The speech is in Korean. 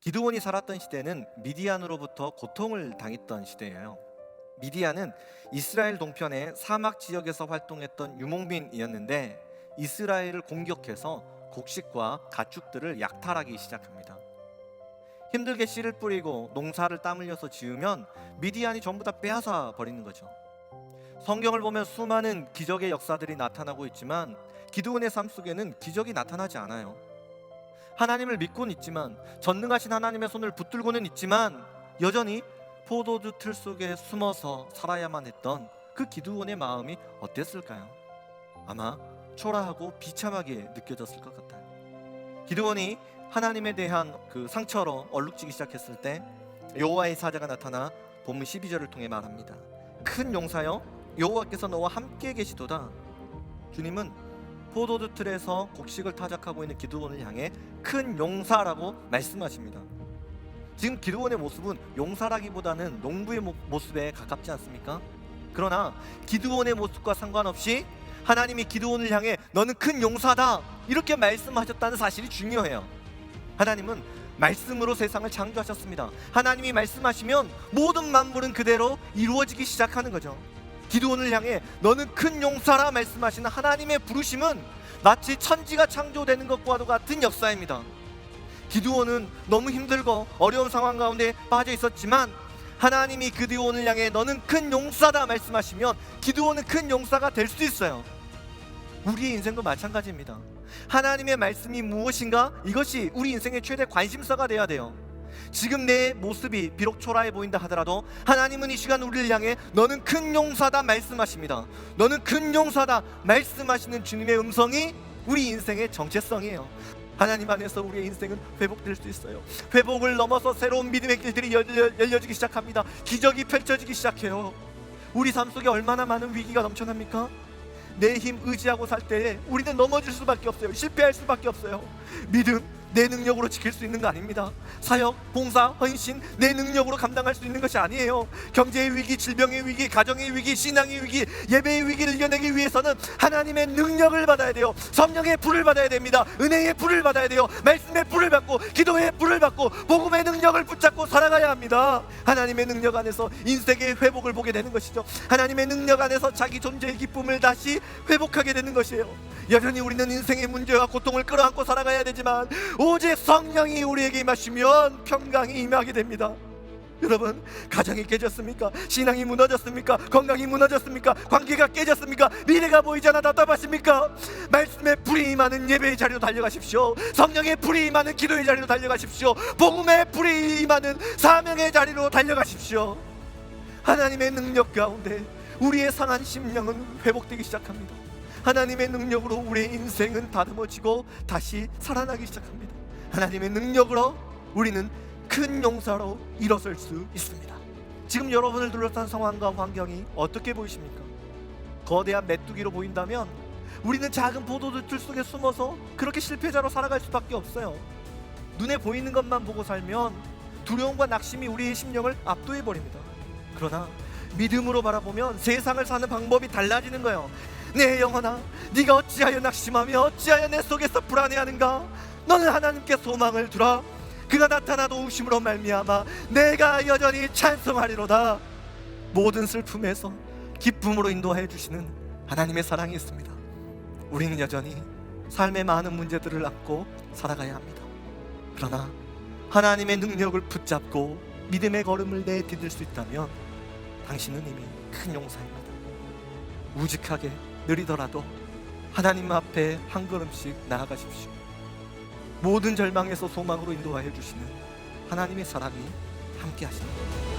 기드온이 살았던 시대는 미디안으로부터 고통을 당했던 시대예요. 미디안은 이스라엘 동편의 사막 지역에서 활동했던 유목민이었는데 이스라엘을 공격해서 곡식과 가축들을 약탈하기 시작합니다. 힘들게 씨를 뿌리고 농사를 땀 흘려서 지으면 미디안이 전부 다 빼앗아 버리는 거죠. 성경을 보면 수많은 기적의 역사들이 나타나고 있지만 기드온의 삶 속에는 기적이 나타나지 않아요. 하나님을 믿고는 있지만, 전능하신 하나님의 손을 붙들고는 있지만 여전히 포도주 틀 속에 숨어서 살아야만 했던 그 기드온의 마음이 어땠을까요? 아마 초라하고 비참하게 느껴졌을 것 같아요. 기드온이 하나님에 대한 그 상처로 얼룩지기 시작했을 때 여호와의 사자가 나타나 본문 12절을 통해 말합니다. 큰 용사여, 여호와께서 너와 함께 계시도다. 주님은 포도주 틀에서 곡식을 타작하고 있는 기드온을 향해 큰 용사라고 말씀하십니다. 지금 기드온의 모습은 용사라기보다는 농부의 모습에 가깝지 않습니까? 그러나 기드온의 모습과 상관없이 하나님이 기드온을 향해 너는 큰 용사다 이렇게 말씀하셨다는 사실이 중요해요. 하나님은 말씀으로 세상을 창조하셨습니다. 하나님이 말씀하시면 모든 만물은 그대로 이루어지기 시작하는 거죠. 기드온을 향해 너는 큰 용사라 말씀하시는 하나님의 부르심은 마치 천지가 창조되는 것과도 같은 역사입니다. 기드온은 너무 힘들고 어려운 상황 가운데 빠져 있었지만 하나님이 기드온을 향해 너는 큰 용사다 말씀하시면 기드온은 큰 용사가 될 수 있어요. 우리의 인생도 마찬가지입니다. 하나님의 말씀이 무엇인가, 이것이 우리 인생의 최대 관심사가 돼야 돼요. 지금 내 모습이 비록 초라해 보인다 하더라도 하나님은 이 시간 우리를 향해 너는 큰 용사다 말씀하십니다. 너는 큰 용사다 말씀하시는 주님의 음성이 우리 인생의 정체성이에요. 하나님 안에서 우리의 인생은 회복될 수 있어요. 회복을 넘어서 새로운 믿음의 길들이 열려지기 시작합니다. 기적이 펼쳐지기 시작해요. 우리 삶 속에 얼마나 많은 위기가 넘쳐납니까? 내 힘 의지하고 살 때에 우리는 넘어질 수밖에 없어요. 실패할 수밖에 없어요. 믿음, 내 능력으로 지킬 수 있는 거 아닙니다. 사역, 봉사, 헌신 내 능력으로 감당할 수 있는 것이 아니에요. 경제의 위기, 질병의 위기, 가정의 위기, 신앙의 위기, 예배의 위기를 이겨내기 위해서는 하나님의 능력을 받아야 돼요. 성령의 불을 받아야 됩니다. 은혜의 불을 받아야 돼요. 말씀의 불을 받고 기도의 불을 받고 복음의 능력을 붙잡고 살아가야 합니다. 하나님의 능력 안에서 인생의 회복을 보게 되는 것이죠. 하나님의 능력 안에서 자기 존재의 기쁨을 다시 회복하게 되는 것이에요. 여전히 우리는 인생의 문제와 고통을 끌어안고 살아가야 되지만 오직 성령이 우리에게 임하시면 평강이 임하게 됩니다. 여러분, 가정이 깨졌습니까? 신앙이 무너졌습니까? 건강이 무너졌습니까? 관계가 깨졌습니까? 미래가 보이지 않아 답답하십니까? 말씀의 불이 임하는 예배의 자리로 달려가십시오. 성령의 불이 임하는 기도의 자리로 달려가십시오. 복음의 불이 임하는 사명의 자리로 달려가십시오. 하나님의 능력 가운데 우리의 상한 심령은 회복되기 시작합니다. 하나님의 능력으로 우리의 인생은 다듬어지고 다시 살아나기 시작합니다. 하나님의 능력으로 우리는 큰 용사로 일어설 수 있습니다. 지금 여러분을 둘러싼 상황과 환경이 어떻게 보이십니까? 거대한 메뚜기로 보인다면 우리는 작은 포도주 틀 속에 숨어서 그렇게 실패자로 살아갈 수밖에 없어요. 눈에 보이는 것만 보고 살면 두려움과 낙심이 우리의 심령을 압도해버립니다. 그러나 믿음으로 바라보면 세상을 사는 방법이 달라지는 거예요. 내 영혼아, 네가 어찌하여 낙심하며 어찌하여 내 속에서 불안해하는가? 너는 하나님께 소망을 두라. 그가 나타나 도우심으로 말미암아 내가 여전히 찬송하리로다. 모든 슬픔에서 기쁨으로 인도하여 주시는 하나님의 사랑이 있습니다. 우리는 여전히 삶의 많은 문제들을 안고 살아가야 합니다. 그러나 하나님의 능력을 붙잡고 믿음의 걸음을 내디딜 수 있다면 당신은 이미 큰 용사입니다. 우직하게 느리더라도 하나님 앞에 한 걸음씩 나아가십시오. 모든 절망에서 소망으로 인도하여 주시는 하나님의 사랑이 함께 하십니다.